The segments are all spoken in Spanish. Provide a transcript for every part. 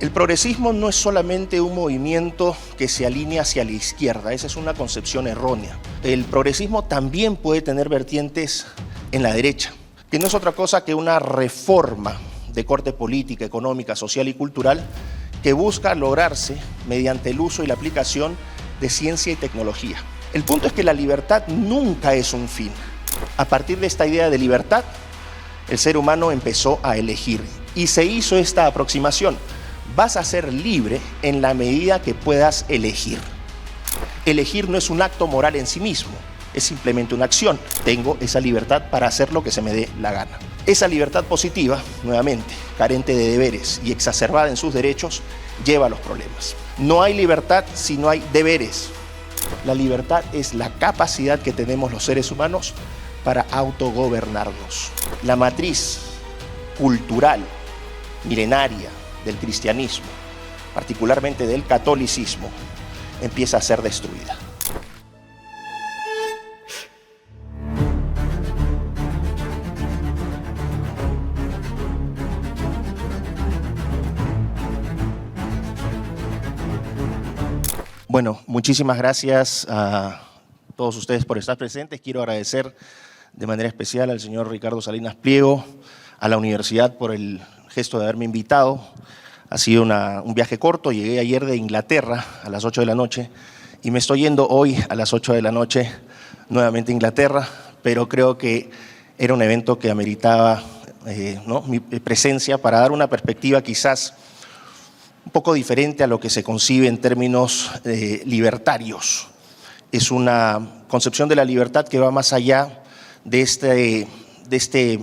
El progresismo no es solamente un movimiento que se alinea hacia la izquierda, esa es una concepción errónea. El progresismo también puede tener vertientes en la derecha, que no es otra cosa que una reforma de corte política, económica, social y cultural que busca lograrse mediante el uso y la aplicación de ciencia y tecnología. El punto es que la libertad nunca es un fin. A partir de esta idea de libertad, el ser humano empezó a elegir y se hizo esta aproximación. Vas a ser libre en la medida que puedas elegir. Elegir no es un acto moral en sí mismo, es simplemente una acción. Tengo esa libertad para hacer lo que se me dé la gana. Esa libertad positiva, nuevamente, carente de deberes y exacerbada en sus derechos, lleva a los problemas. No hay libertad si no hay deberes. La libertad es la capacidad que tenemos los seres humanos para autogobernarnos. La matriz cultural, milenaria, del cristianismo, particularmente del catolicismo, empieza a ser destruida. Bueno, muchísimas gracias a todos ustedes por estar presentes. Quiero agradecer de manera especial al señor Ricardo Salinas Pliego, a la universidad por el gesto de haberme invitado. Ha sido un viaje corto, llegué ayer de Inglaterra a las 8 de la noche y me estoy yendo hoy a las 8 de la noche nuevamente a Inglaterra, pero creo que era un evento que ameritaba mi presencia para dar una perspectiva quizás un poco diferente a lo que se concibe en términos libertarios. Es una concepción de la libertad que va más allá de este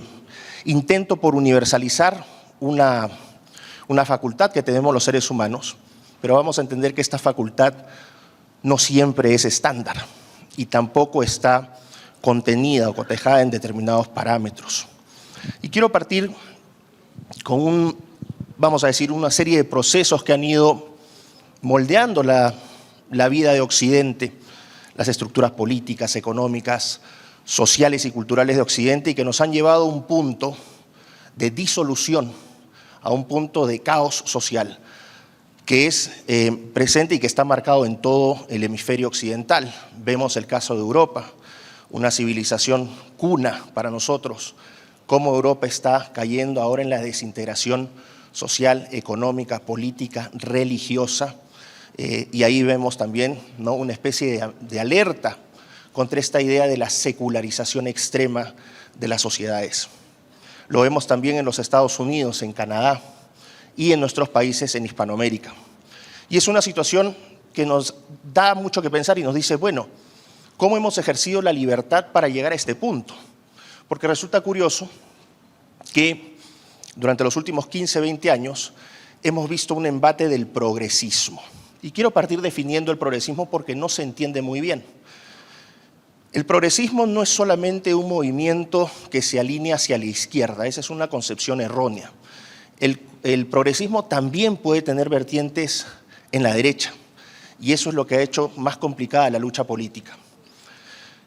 intento por universalizar una facultad que tenemos los seres humanos, pero vamos a entender que esta facultad no siempre es estándar y tampoco está contenida o cotejada en determinados parámetros. Y quiero partir con vamos a decir, una serie de procesos que han ido moldeando la vida de Occidente, las estructuras políticas, económicas, sociales y culturales de Occidente, y que nos han llevado a un punto de disolución, a un punto de caos social, que es presente y que está marcado en todo el hemisferio occidental. Vemos el caso de Europa, una civilización cuna para nosotros, cómo Europa está cayendo ahora en la desintegración social, económica, política, religiosa, y ahí vemos también una especie de alerta contra esta idea de la secularización extrema de las sociedades. Lo vemos también en los Estados Unidos, en Canadá y en nuestros países en Hispanoamérica. Y es una situación que nos da mucho que pensar y nos dice, bueno, ¿cómo hemos ejercido la libertad para llegar a este punto? Porque resulta curioso que durante los últimos 15, 20 años hemos visto un embate del progresismo. Y quiero partir definiendo el progresismo porque no se entiende muy bien. El progresismo no es solamente un movimiento que se alinea hacia la izquierda, esa es una concepción errónea. El progresismo también puede tener vertientes en la derecha, y eso es lo que ha hecho más complicada la lucha política.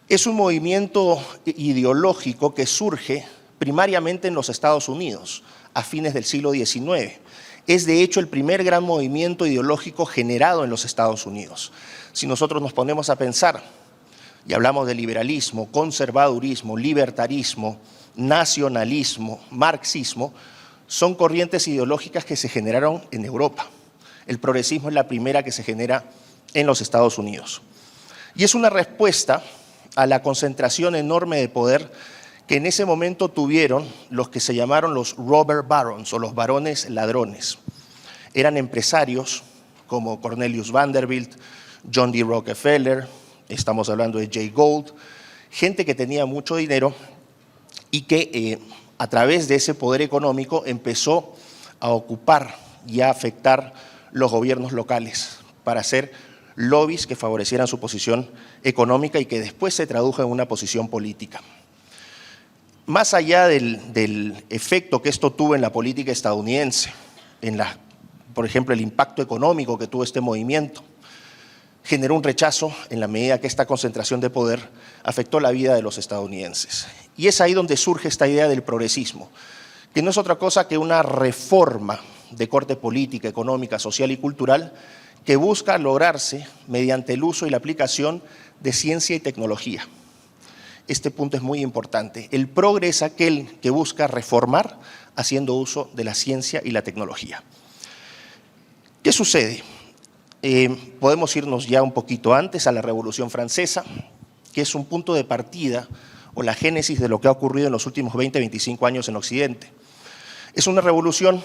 Es un movimiento ideológico que surge primariamente en los Estados Unidos, a fines del siglo XIX. Es de hecho el primer gran movimiento ideológico generado en los Estados Unidos. Si nosotros nos ponemos a pensar, y hablamos de liberalismo, conservadurismo, libertarismo, nacionalismo, marxismo, son corrientes ideológicas que se generaron en Europa. El progresismo es la primera que se genera en los Estados Unidos. Y es una respuesta a la concentración enorme de poder que en ese momento tuvieron los que se llamaron los robber barons o los varones ladrones. Eran empresarios como Cornelius Vanderbilt, John D. Rockefeller, estamos hablando de Jay Gould, gente que tenía mucho dinero y que a través de ese poder económico empezó a ocupar y a afectar los gobiernos locales para hacer lobbies que favorecieran su posición económica y que después se tradujo en una posición política. Más allá del efecto que esto tuvo en la política estadounidense, por ejemplo, el impacto económico que tuvo este movimiento, generó un rechazo en la medida que esta concentración de poder afectó la vida de los estadounidenses. Y es ahí donde surge esta idea del progresismo, que no es otra cosa que una reforma de corte política, económica, social y cultural que busca lograrse mediante el uso y la aplicación de ciencia y tecnología. Este punto es muy importante. El progre es aquel que busca reformar haciendo uso de la ciencia y la tecnología. ¿Qué sucede? Podemos irnos ya un poquito antes a la Revolución Francesa, que es un punto de partida o la génesis de lo que ha ocurrido en los últimos 20-25 años en Occidente. Es una revolución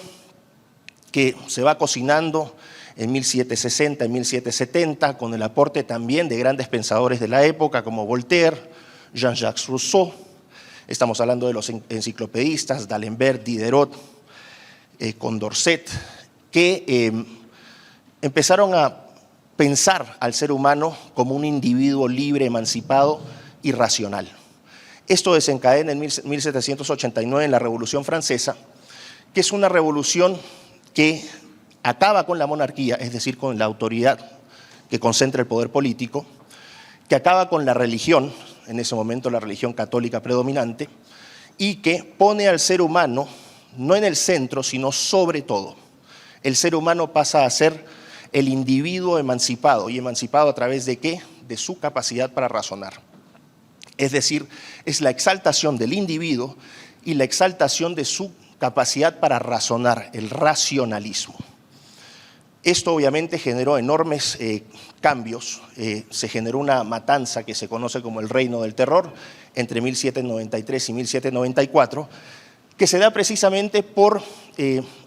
que se va cocinando en 1760, en 1770, con el aporte también de grandes pensadores de la época como Voltaire, Jean-Jacques Rousseau. Estamos hablando de los enciclopedistas D'Alembert, Diderot, Condorcet, que empezaron a pensar al ser humano como un individuo libre, emancipado y racional. Esto desencadena en 1789 en la Revolución Francesa, que es una revolución que acaba con la monarquía, es decir, con la autoridad que concentra el poder político, que acaba con la religión, en ese momento la religión católica predominante, y que pone al ser humano no en el centro, sino sobre todo. El ser humano pasa a ser el individuo emancipado, ¿y emancipado a través de qué? De su capacidad para razonar. Es decir, es la exaltación del individuo y la exaltación de su capacidad para razonar, el racionalismo. Esto obviamente generó enormes cambios, se generó una matanza que se conoce como el Reino del Terror entre 1793 y 1794, que se da precisamente por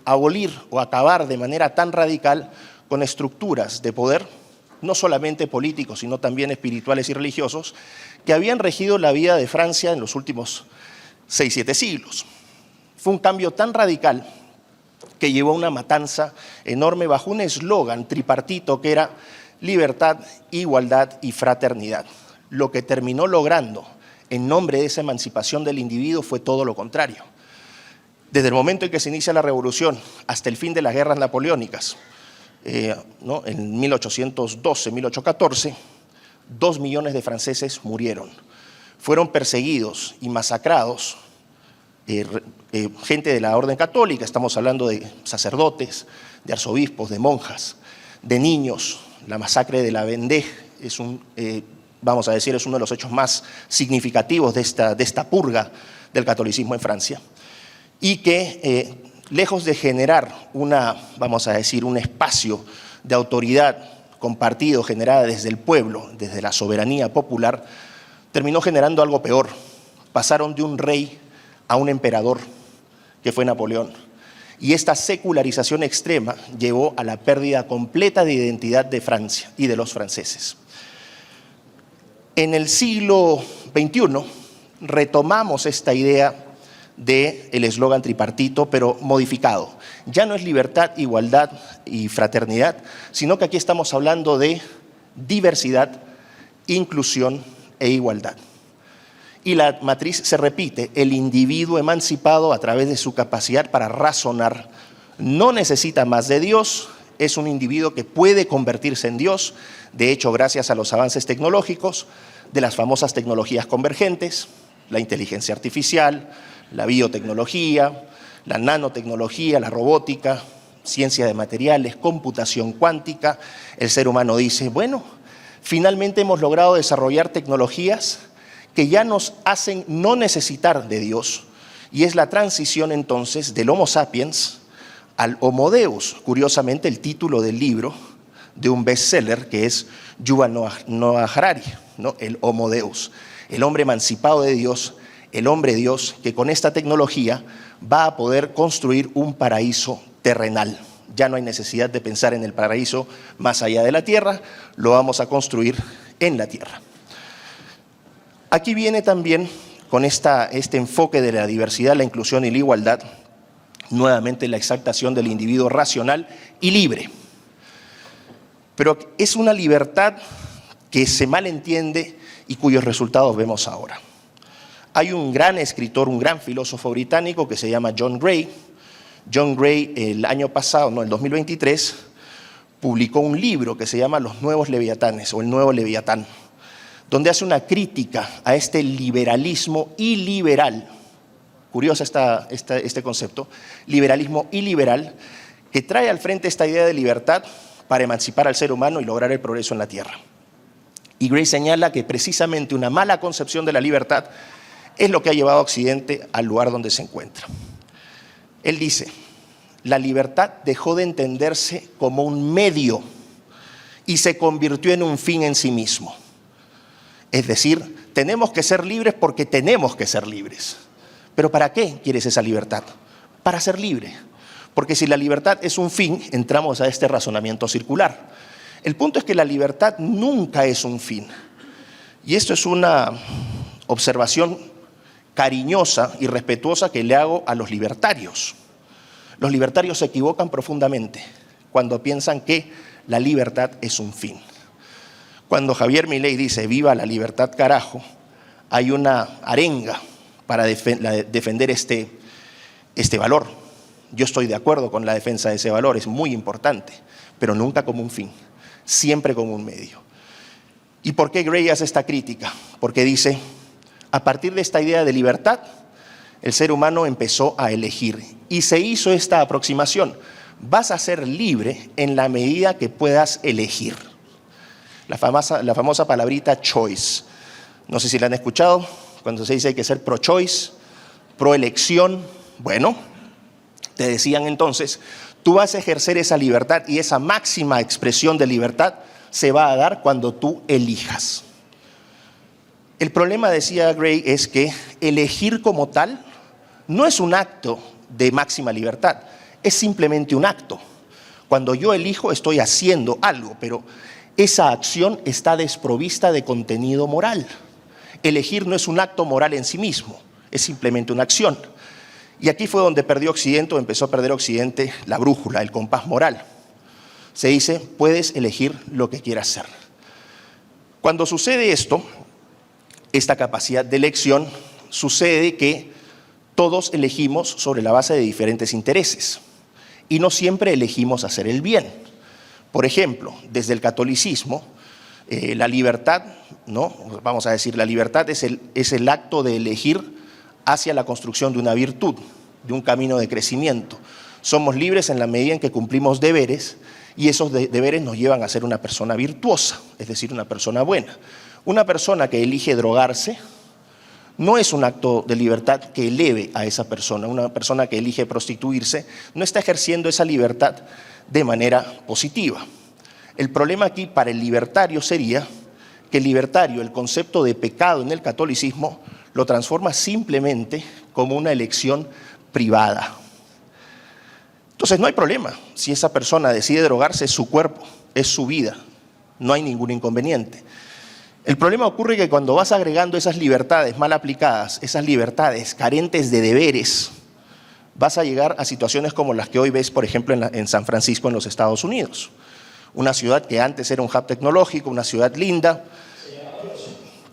abolir o acabar de manera tan radical con estructuras de poder, no solamente políticos, sino también espirituales y religiosos, que habían regido la vida de Francia en los últimos 6-7 siglos. Fue un cambio tan radical que llevó a una matanza enorme bajo un eslogan tripartito que era libertad, igualdad y fraternidad. Lo que terminó logrando en nombre de esa emancipación del individuo fue todo lo contrario. Desde el momento en que se inicia la revolución hasta el fin de las guerras napoleónicas, en 1812, 1814, 2 millones de franceses murieron. Fueron perseguidos y masacrados gente de la orden católica, estamos hablando de sacerdotes, de arzobispos, de monjas, de niños. La masacre de la Vendée es vamos a decir, es uno de los hechos más significativos de esta purga del catolicismo en Francia, y que lejos de generar vamos a decir, un espacio de autoridad compartido, generada desde el pueblo, desde la soberanía popular, terminó generando algo peor. Pasaron de un rey a un emperador, que fue Napoleón. Y esta secularización extrema llevó a la pérdida completa de identidad de Francia y de los franceses. En el siglo XXI retomamos esta idea del eslogan tripartito, pero modificado. Ya no es libertad, igualdad y fraternidad, sino que aquí estamos hablando de diversidad, inclusión e igualdad. Y la matriz se repite: el individuo emancipado a través de su capacidad para razonar no necesita más de Dios, es un individuo que puede convertirse en Dios. De hecho, gracias a los avances tecnológicos, de las famosas tecnologías convergentes, la inteligencia artificial, la biotecnología, la nanotecnología, la robótica, ciencia de materiales, computación cuántica, el ser humano dice, bueno, finalmente hemos logrado desarrollar tecnologías que ya nos hacen no necesitar de Dios, y es la transición entonces del Homo sapiens al Homo Deus. Curiosamente, el título del libro de un bestseller que es Yuval Noah Harari, ¿no? El Homo Deus, el hombre emancipado de Dios, el hombre Dios que con esta tecnología va a poder construir un paraíso terrenal. Ya no hay necesidad de pensar en el paraíso más allá de la tierra, lo vamos a construir en la tierra. Aquí viene también, con este enfoque de la diversidad, la inclusión y la igualdad, nuevamente la exaltación del individuo racional y libre. Pero es una libertad que se malentiende y cuyos resultados vemos ahora. Hay un gran escritor, un gran filósofo británico que se llama John Gray. John Gray el año pasado, el 2023, publicó un libro que se llama Los Nuevos Leviatanes o El Nuevo Leviatán, donde hace una crítica a este liberalismo iliberal. Curioso este concepto, liberalismo iliberal, que trae al frente esta idea de libertad para emancipar al ser humano y lograr el progreso en la tierra. Y Gray señala que precisamente una mala concepción de la libertad es lo que ha llevado a Occidente al lugar donde se encuentra. Él dice, la libertad dejó de entenderse como un medio y se convirtió en un fin en sí mismo. Es decir, tenemos que ser libres porque tenemos que ser libres. ¿Pero para qué quieres esa libertad? Para ser libre. Porque si la libertad es un fin, entramos a este razonamiento circular. El punto es que la libertad nunca es un fin. Y esto es una observación cariñosa y respetuosa que le hago a los libertarios. Los libertarios se equivocan profundamente cuando piensan que la libertad es un fin. Cuando Javier Milei dice viva la libertad carajo, hay una arenga para defender este valor. Yo estoy de acuerdo con la defensa de ese valor, es muy importante, pero nunca como un fin, siempre como un medio. ¿Y por qué Gray hace esta crítica? Porque dice, a partir de esta idea de libertad, el ser humano empezó a elegir y se hizo esta aproximación. Vas a ser libre en la medida que puedas elegir. La famosa palabrita choice. No sé si la han escuchado, cuando se dice hay que ser pro-choice, pro-elección. Bueno, te decían entonces, tú vas a ejercer esa libertad y esa máxima expresión de libertad se va a dar cuando tú elijas. El problema, decía Gray, es que elegir como tal no es un acto de máxima libertad, es simplemente un acto. Cuando yo elijo estoy haciendo algo, pero esa acción está desprovista de contenido moral. Elegir no es un acto moral en sí mismo, es simplemente una acción. Y aquí fue donde perdió Occidente, o empezó a perder Occidente, la brújula, el compás moral. Se dice, puedes elegir lo que quieras ser. Cuando sucede esto, esta capacidad de elección, sucede que todos elegimos sobre la base de diferentes intereses y no siempre elegimos hacer el bien. Por ejemplo, desde el catolicismo, la libertad, ¿no? Vamos a decir, la libertad es el acto de elegir hacia la construcción de una virtud, de un camino de crecimiento. Somos libres en la medida en que cumplimos deberes y esos deberes nos llevan a ser una persona virtuosa, es decir, una persona buena. Una persona que elige drogarse no es un acto de libertad que eleve a esa persona. Una persona que elige prostituirse no está ejerciendo esa libertad de manera positiva. El problema aquí para el libertario sería que el libertario, el concepto de pecado en el catolicismo, lo transforma simplemente como una elección privada. Entonces no hay problema. Si esa persona decide drogarse, es su cuerpo, es su vida. No hay ningún inconveniente. El problema ocurre que cuando vas agregando esas libertades mal aplicadas, esas libertades carentes de deberes, vas a llegar a situaciones como las que hoy ves, por ejemplo, en San Francisco, en los Estados Unidos. Una ciudad que antes era un hub tecnológico, una ciudad linda,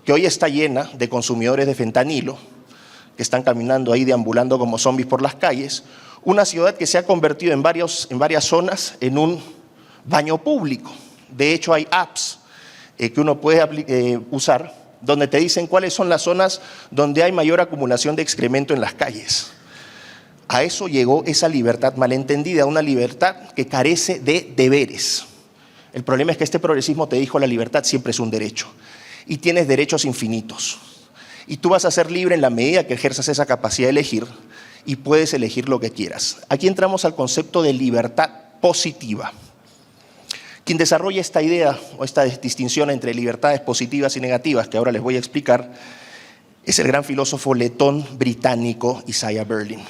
que hoy está llena de consumidores de fentanilo, que están caminando ahí, deambulando como zombies por las calles. Una ciudad que se ha convertido en varias zonas en un baño público. De hecho, hay apps que uno puede usar donde te dicen cuáles son las zonas donde hay mayor acumulación de excremento en las calles. A eso llegó esa libertad malentendida, una libertad que carece de deberes. El problema es que este progresismo te dijo la libertad siempre es un derecho y tienes derechos infinitos. Y tú vas a ser libre en la medida que ejerzas esa capacidad de elegir y puedes elegir lo que quieras. Aquí entramos al concepto de libertad positiva. Quien desarrolla esta idea o esta distinción entre libertades positivas y negativas, que ahora les voy a explicar, es el gran filósofo letón británico Isaiah Berlin.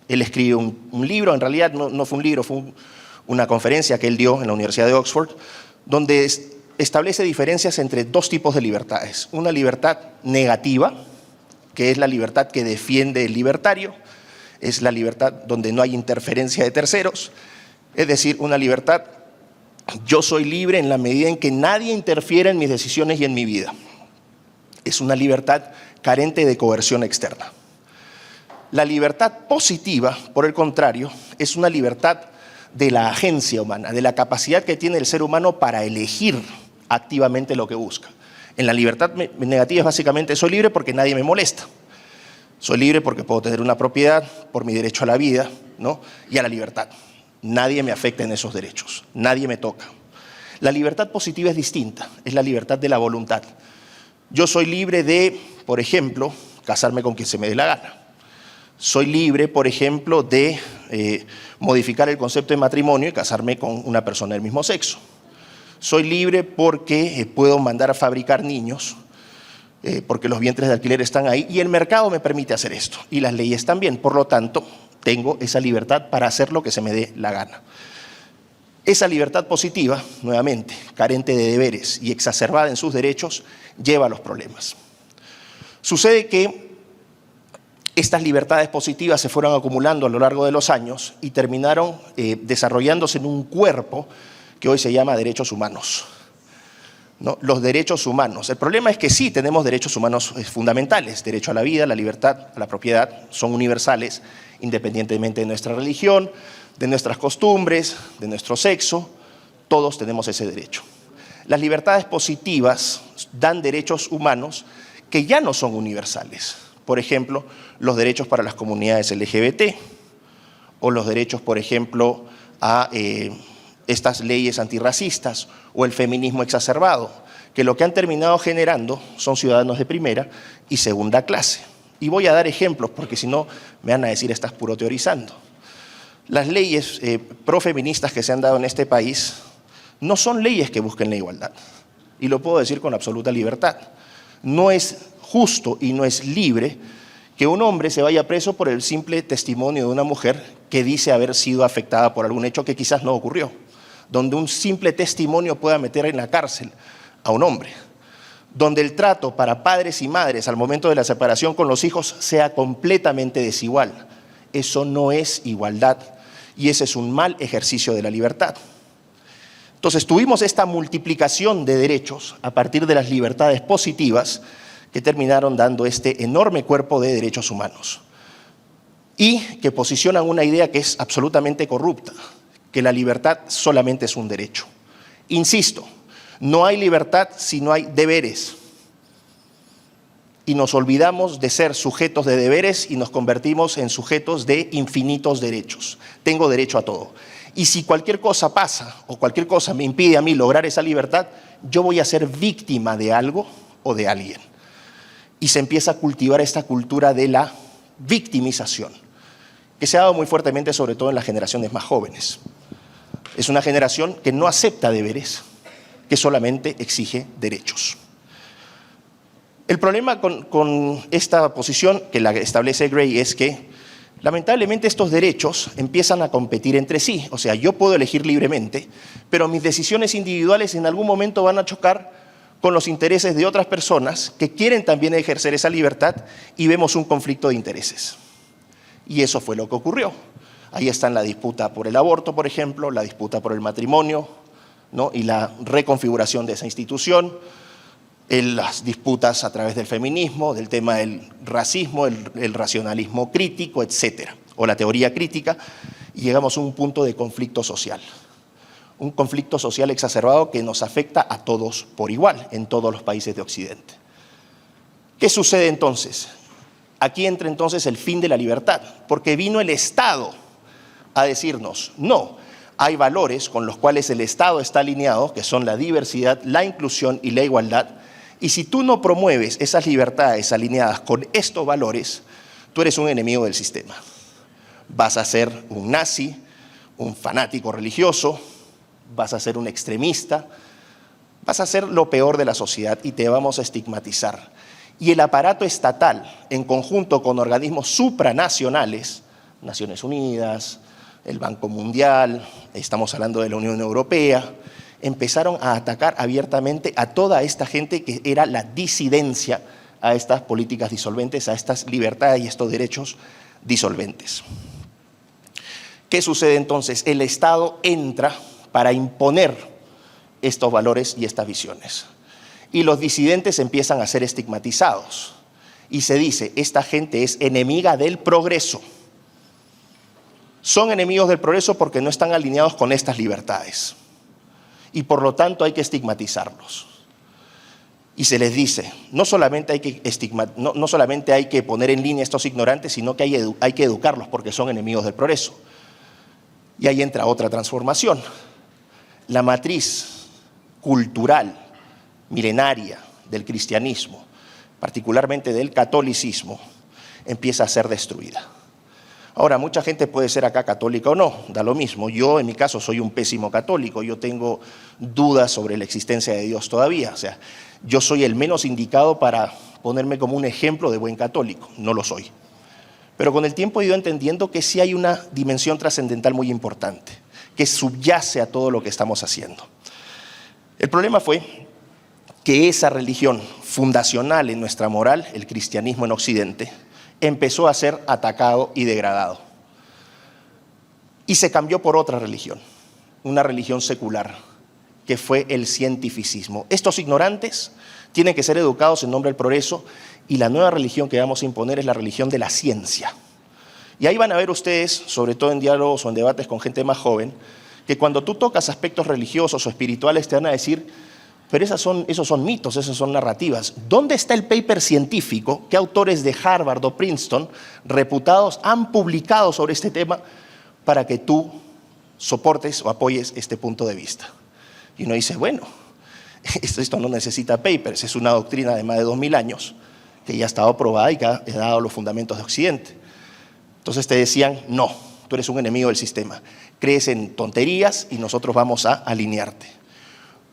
Él escribe un libro, en realidad no fue un libro, fue una conferencia que él dio en la Universidad de Oxford, donde establece diferencias entre dos tipos de libertades. Una libertad negativa, que es la libertad que defiende el libertario, es la libertad donde no hay interferencia de terceros, es decir, una libertad, yo soy libre en la medida en que nadie interfiera en mis decisiones y en mi vida. Es una libertad carente de coerción externa. La libertad positiva, por el contrario, es una libertad de la agencia humana, de la capacidad que tiene el ser humano para elegir activamente lo que busca. En la libertad negativa es básicamente soy libre porque nadie me molesta. Soy libre porque puedo tener una propiedad, por mi derecho a la vida, ¿no? Y a la libertad. nadie me afecta en esos derechos, nadie me toca. La libertad positiva es distinta, es la libertad de la voluntad. Yo soy libre de, por ejemplo, casarme con quien se me dé la gana. Soy libre, por ejemplo, de modificar el concepto de matrimonio y casarme con una persona del mismo sexo. Soy libre porque puedo mandar a fabricar niños, porque los vientres de alquiler están ahí y el mercado me permite hacer esto y las leyes también. Por lo tanto, tengo esa libertad para hacer lo que se me dé la gana. Esa libertad positiva, nuevamente, carente de deberes y exacerbada en sus derechos, lleva a los problemas. Sucede que estas libertades positivas se fueron acumulando a lo largo de los años y terminaron desarrollándose en un cuerpo que hoy se llama derechos humanos, ¿no? Los derechos humanos. El problema es que sí tenemos derechos humanos fundamentales, derecho a la vida, a la libertad, a la propiedad, son universales, independientemente de nuestra religión, de nuestras costumbres, de nuestro sexo, todos tenemos ese derecho. Las libertades positivas dan derechos humanos que ya no son universales. Por ejemplo, los derechos para las comunidades LGBT o los derechos, por ejemplo, a estas leyes antirracistas o el feminismo exacerbado, que lo que han terminado generando son ciudadanos de primera y segunda clase. Y voy a dar ejemplos porque si no me van a decir estás puro teorizando. Las leyes profeministas que se han dado en este país no son leyes que busquen la igualdad. Y lo puedo decir con absoluta libertad. No es justo y no es libre que un hombre se vaya preso por el simple testimonio de una mujer que dice haber sido afectada por algún hecho que quizás no ocurrió, donde un simple testimonio pueda meter en la cárcel a un hombre, donde el trato para padres y madres al momento de la separación con los hijos sea completamente desigual. Eso no es igualdad y ese es un mal ejercicio de la libertad. Entonces tuvimos esta multiplicación de derechos a partir de las libertades positivas que terminaron dando este enorme cuerpo de derechos humanos y que posicionan una idea que es absolutamente corrupta, que la libertad solamente es un derecho. Insisto, no hay libertad si no hay deberes. Y nos olvidamos de ser sujetos de deberes y nos convertimos en sujetos de infinitos derechos. Tengo derecho a todo. Y si cualquier cosa pasa o cualquier cosa me impide a mí lograr esa libertad, yo voy a ser víctima de algo o de alguien. Y se empieza a cultivar esta cultura de la victimización, que se ha dado muy fuertemente sobre todo en las generaciones más jóvenes. Es una generación que no acepta deberes, que solamente exige derechos. El problema con esta posición que la establece Gray es que lamentablemente estos derechos empiezan a competir entre sí. O sea, yo puedo elegir libremente, pero mis decisiones individuales en algún momento van a chocar con los intereses de otras personas que quieren también ejercer esa libertad y vemos un conflicto de intereses. Y eso fue lo que ocurrió. Ahí está la disputa por el aborto, por ejemplo, la disputa por el matrimonio, ¿no? Y la reconfiguración de esa institución, en las disputas a través del feminismo, del tema del racismo, el racionalismo crítico, etcétera, o la teoría crítica, y llegamos a un punto de conflicto social. Un conflicto social exacerbado que nos afecta a todos por igual en todos los países de Occidente. ¿Qué sucede entonces? Aquí entra entonces el fin de la libertad, porque vino el Estado a decirnos, no, hay valores con los cuales el Estado está alineado, que son la diversidad, la inclusión y la igualdad, y si tú no promueves esas libertades alineadas con estos valores, tú eres un enemigo del sistema. Vas a ser un nazi, un fanático religioso, vas a ser un extremista, vas a ser lo peor de la sociedad y te vamos a estigmatizar. Y el aparato estatal, en conjunto con organismos supranacionales, Naciones Unidas, el Banco Mundial, estamos hablando de la Unión Europea, empezaron a atacar abiertamente a toda esta gente que era la disidencia a estas políticas disolventes, a estas libertades y estos derechos disolventes. ¿Qué sucede entonces? El Estado entra para imponer estos valores y estas visiones. Y los disidentes empiezan a ser estigmatizados. Y se dice, esta gente es enemiga del progreso. Son enemigos del progreso porque no están alineados con estas libertades. Y por lo tanto hay que estigmatizarlos. Y se les dice, no solamente hay que poner en línea a estos ignorantes, sino que hay que educarlos porque son enemigos del progreso. Y ahí entra otra transformación. La matriz cultural, milenaria del cristianismo, particularmente del catolicismo, empieza a ser destruida. Ahora, mucha gente puede ser acá católica o no, da lo mismo. Yo, en mi caso, soy un pésimo católico. Yo tengo dudas sobre la existencia de Dios todavía. O sea, yo soy el menos indicado para ponerme como un ejemplo de buen católico. No lo soy. Pero con el tiempo he ido entendiendo que sí hay una dimensión trascendental muy importante, que subyace a todo lo que estamos haciendo. El problema fue que esa religión fundacional en nuestra moral, el cristianismo en Occidente, empezó a ser atacado y degradado. Y se cambió por otra religión, una religión secular, que fue el cientificismo. Estos ignorantes tienen que ser educados en nombre del progreso y la nueva religión que vamos a imponer es la religión de la ciencia. Y ahí van a ver ustedes, sobre todo en diálogos o en debates con gente más joven, que cuando tú tocas aspectos religiosos o espirituales te van a decir: pero esos son mitos, esas son narrativas. ¿Dónde está el paper científico que autores de Harvard o Princeton, reputados, han publicado sobre este tema para que tú soportes o apoyes este punto de vista? Y uno dice, bueno, esto no necesita papers, es una doctrina de más de 2000 años que ya ha estado probada y que ha dado los fundamentos de Occidente. Entonces te decían, no, tú eres un enemigo del sistema, crees en tonterías y nosotros vamos a alinearte.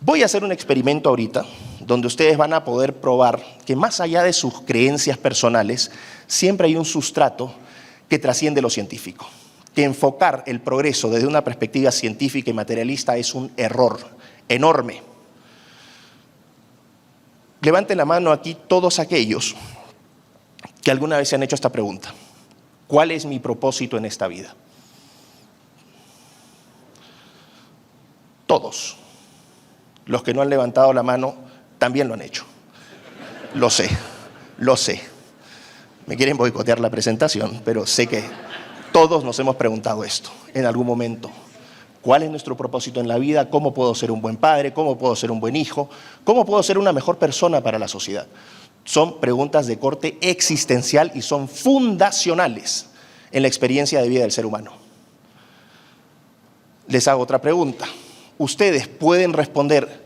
Voy a hacer un experimento ahorita donde ustedes van a poder probar que más allá de sus creencias personales, siempre hay un sustrato que trasciende lo científico. Que enfocar el progreso desde una perspectiva científica y materialista es un error enorme. Levanten la mano aquí todos aquellos que alguna vez se han hecho esta pregunta: ¿cuál es mi propósito en esta vida? Todos. Los que no han levantado la mano también lo han hecho. Lo sé. Me quieren boicotear la presentación, pero sé que todos nos hemos preguntado esto en algún momento. ¿Cuál es nuestro propósito en la vida? ¿Cómo puedo ser un buen padre? ¿Cómo puedo ser un buen hijo? ¿Cómo puedo ser una mejor persona para la sociedad? Son preguntas de corte existencial y son fundacionales en la experiencia de vida del ser humano. Les hago otra pregunta. ¿Ustedes pueden responder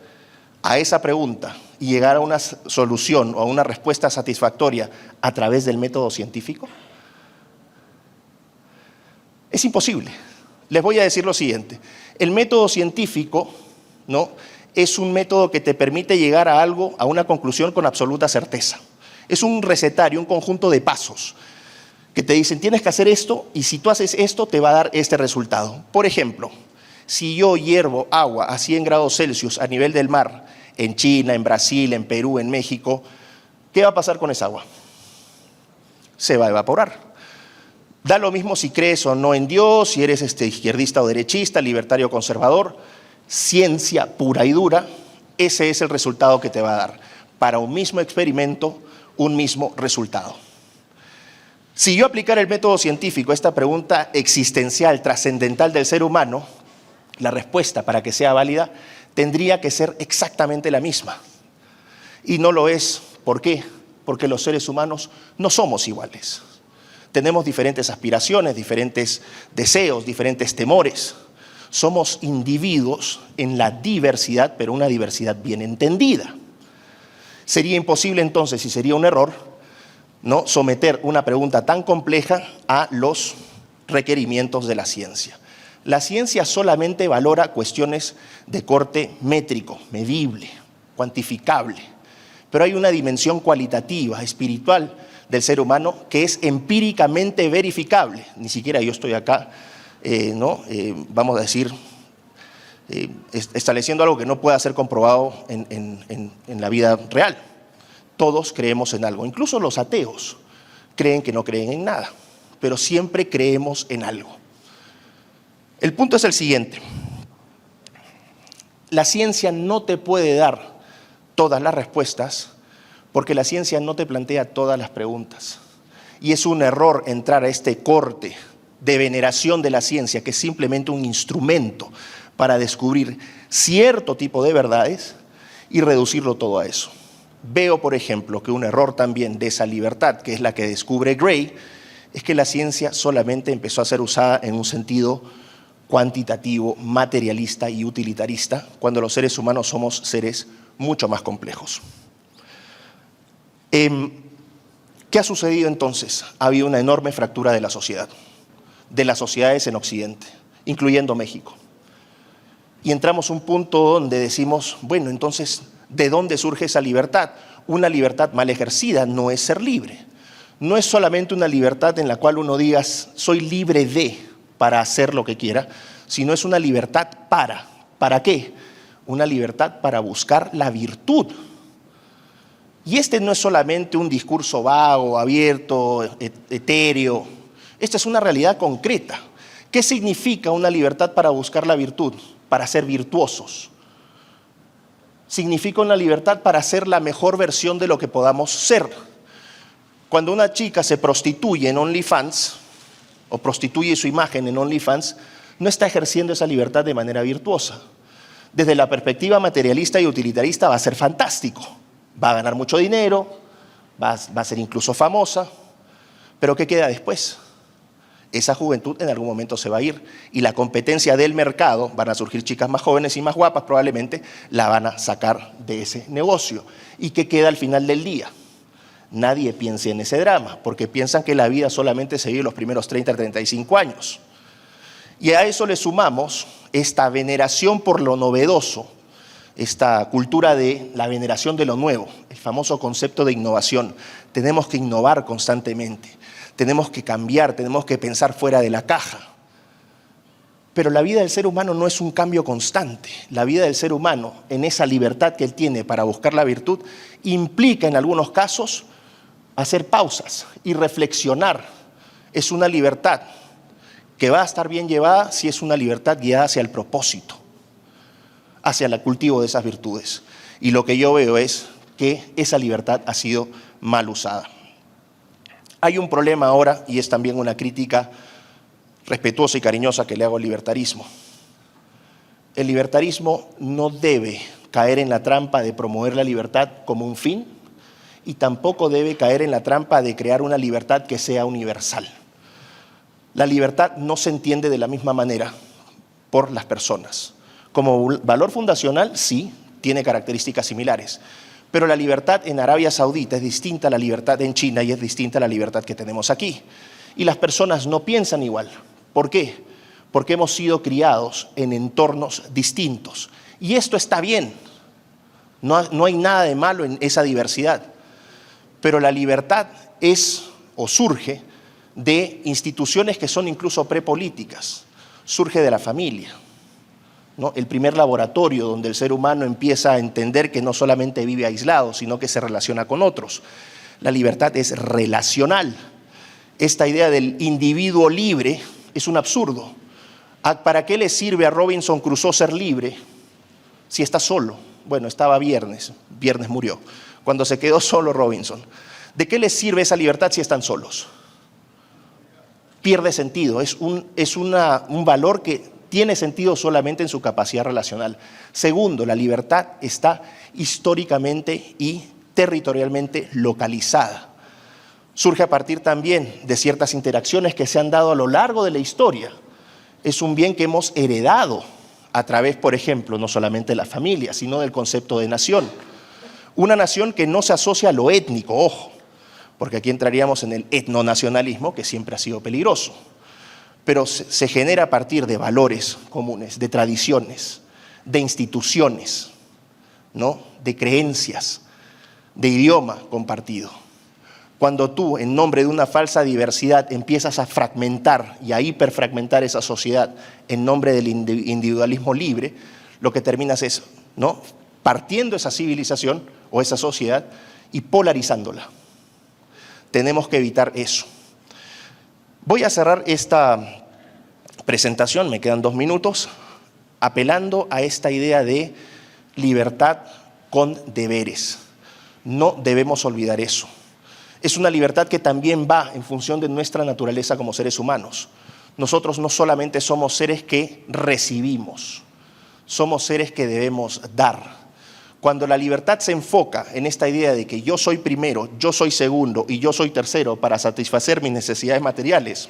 a esa pregunta y llegar a una solución o a una respuesta satisfactoria a través del método científico? Es imposible. Les voy a decir lo siguiente: el método científico, ¿no?, es un método que te permite llegar a algo, a una conclusión con absoluta certeza. Es un recetario, un conjunto de pasos que te dicen, tienes que hacer esto y si tú haces esto te va a dar este resultado. Por ejemplo, si yo hiervo agua a 100 grados Celsius a nivel del mar, en China, en Brasil, en Perú, en México, ¿qué va a pasar con esa agua? Se va a evaporar. Da lo mismo si crees o no en Dios, si eres izquierdista o derechista, libertario o conservador. Ciencia pura y dura, ese es el resultado que te va a dar. Para un mismo experimento, un mismo resultado. Si yo aplicara el método científico a esta pregunta existencial, trascendental del ser humano, la respuesta para que sea válida tendría que ser exactamente la misma. Y no lo es. ¿Por qué? Porque los seres humanos no somos iguales. Tenemos diferentes aspiraciones, diferentes deseos, diferentes temores. Somos individuos en la diversidad, pero una diversidad bien entendida. Sería imposible entonces, y sería un error, ¿no?, someter una pregunta tan compleja a los requerimientos de la ciencia. La ciencia solamente valora cuestiones de corte métrico, medible, cuantificable. Pero hay una dimensión cualitativa, espiritual del ser humano que es empíricamente verificable. Ni siquiera yo estoy acá, vamos a decir, estableciendo algo que no pueda ser comprobado en la vida real. Todos creemos en algo, incluso los ateos creen que no creen en nada, pero siempre creemos en algo. El punto es el siguiente: la ciencia no te puede dar todas las respuestas porque la ciencia no te plantea todas las preguntas. Y es un error entrar a este corte de veneración de la ciencia, que es simplemente un instrumento para descubrir cierto tipo de verdades y reducirlo todo a eso. Veo, por ejemplo, que un error también de esa libertad, que es la que descubre Gray, es que la ciencia solamente empezó a ser usada en un sentido cuantitativo, materialista y utilitarista, cuando los seres humanos somos seres mucho más complejos. ¿Qué ha sucedido entonces? Ha habido una enorme fractura de la sociedad, de las sociedades en Occidente, incluyendo México. Y entramos a un punto donde decimos, bueno, entonces, ¿de dónde surge esa libertad? Una libertad mal ejercida no es ser libre. No es solamente una libertad en la cual uno diga, soy libre para hacer lo que quiera, sino es una libertad ¿para qué? Una libertad para buscar la virtud. Y este no es solamente un discurso vago, abierto, etéreo. Esta es una realidad concreta. ¿Qué significa una libertad para buscar la virtud? Para ser virtuosos. Significa una libertad para ser la mejor versión de lo que podamos ser. Cuando una chica se prostituye en OnlyFans, o prostituye su imagen en OnlyFans, no está ejerciendo esa libertad de manera virtuosa. Desde la perspectiva materialista y utilitarista va a ser fantástico. Va a ganar mucho dinero, va a ser incluso famosa, pero ¿qué queda después? Esa juventud en algún momento se va a ir y la competencia del mercado, van a surgir chicas más jóvenes y más guapas probablemente, la van a sacar de ese negocio. ¿Y qué queda al final del día? Nadie piensa en ese drama, porque piensan que la vida solamente se vive los primeros 30 a 35 años. Y a eso le sumamos esta veneración por lo novedoso, esta cultura de la veneración de lo nuevo, el famoso concepto de innovación. Tenemos que innovar constantemente, tenemos que cambiar, tenemos que pensar fuera de la caja. Pero la vida del ser humano no es un cambio constante. La vida del ser humano, en esa libertad que él tiene para buscar la virtud, implica en algunos casos hacer pausas y reflexionar. Es una libertad que va a estar bien llevada si es una libertad guiada hacia el propósito, hacia el cultivo de esas virtudes. Y lo que yo veo es que esa libertad ha sido mal usada. Hay un problema ahora, y es también una crítica respetuosa y cariñosa que le hago al libertarismo. El libertarismo no debe caer en la trampa de promover la libertad como un fin y tampoco debe caer en la trampa de crear una libertad que sea universal. La libertad no se entiende de la misma manera por las personas. Como valor fundacional, sí, tiene características similares, pero la libertad en Arabia Saudita es distinta a la libertad en China y es distinta a la libertad que tenemos aquí. Y las personas no piensan igual. ¿Por qué? Porque hemos sido criados en entornos distintos. Y esto está bien. No hay nada de malo en esa diversidad. Pero la libertad es o surge de instituciones que son incluso prepolíticas. Surge de la familia, ¿no? El primer laboratorio donde el ser humano empieza a entender que no solamente vive aislado, sino que se relaciona con otros. La libertad es relacional. Esta idea del individuo libre es un absurdo. ¿Para qué le sirve a Robinson Crusoe ser libre si está solo? Bueno, estaba Viernes murió. Cuando se quedó solo Robinson. ¿De qué le sirve esa libertad si están solos? Pierde sentido, es un valor que tiene sentido solamente en su capacidad relacional. Segundo, la libertad está históricamente y territorialmente localizada. Surge a partir también de ciertas interacciones que se han dado a lo largo de la historia. Es un bien que hemos heredado a través, por ejemplo, no solamente de la familia, sino del concepto de nación. Una nación que no se asocia a lo étnico, ojo, porque aquí entraríamos en el etnonacionalismo, que siempre ha sido peligroso. Pero se genera a partir de valores comunes, de tradiciones, de instituciones, ¿no? De creencias, de idioma compartido. Cuando tú, en nombre de una falsa diversidad, empiezas a fragmentar y a hiperfragmentar esa sociedad en nombre del individualismo libre, lo que terminas es, ¿no?, partiendo esa civilización o esa sociedad y polarizándola. Tenemos que evitar eso. Voy a cerrar esta presentación, me quedan 2 minutos, apelando a esta idea de libertad con deberes. No debemos olvidar eso. Es una libertad que también va en función de nuestra naturaleza como seres humanos. Nosotros no solamente somos seres que recibimos, somos seres que debemos dar. Cuando la libertad se enfoca en esta idea de que yo soy primero, yo soy segundo y yo soy tercero para satisfacer mis necesidades materiales,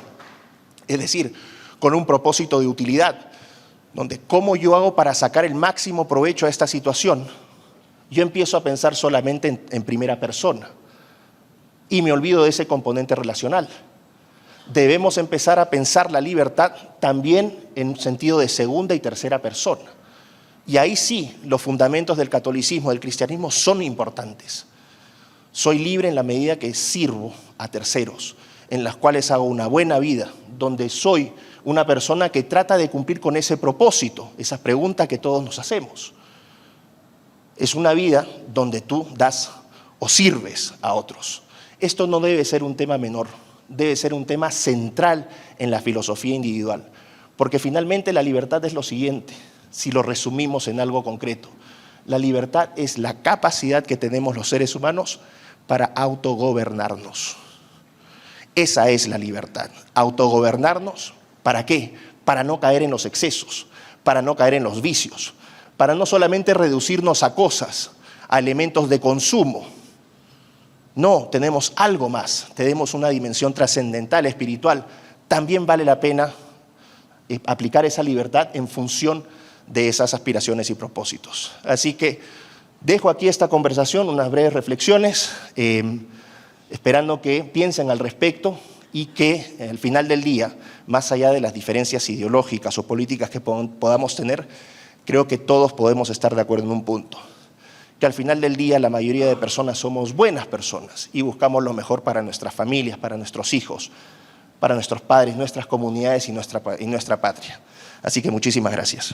es decir, con un propósito de utilidad, donde cómo yo hago para sacar el máximo provecho a esta situación, yo empiezo a pensar solamente en primera persona y me olvido de ese componente relacional. Debemos empezar a pensar la libertad también en sentido de segunda y tercera persona. Y ahí sí, los fundamentos del catolicismo, del cristianismo son importantes. Soy libre en la medida que sirvo a terceros, en las cuales hago una buena vida, donde soy una persona que trata de cumplir con ese propósito, esa pregunta que todos nos hacemos. Es una vida donde tú das o sirves a otros. Esto no debe ser un tema menor, debe ser un tema central en la filosofía individual, porque finalmente la libertad es lo siguiente, si lo resumimos en algo concreto. La libertad es la capacidad que tenemos los seres humanos para autogobernarnos. Esa es la libertad, autogobernarnos. ¿Para qué? Para no caer en los excesos, para no caer en los vicios, para no solamente reducirnos a cosas, a elementos de consumo. No, tenemos algo más, tenemos una dimensión trascendental, espiritual. También vale la pena aplicar esa libertad en función de esas aspiraciones y propósitos. Así que dejo aquí esta conversación, unas breves reflexiones, esperando que piensen al respecto y que al final del día, más allá de las diferencias ideológicas o políticas que podamos tener, creo que todos podemos estar de acuerdo en un punto, que al final del día la mayoría de personas somos buenas personas y buscamos lo mejor para nuestras familias, para nuestros hijos, para nuestros padres, nuestras comunidades y nuestra patria. Así que muchísimas gracias.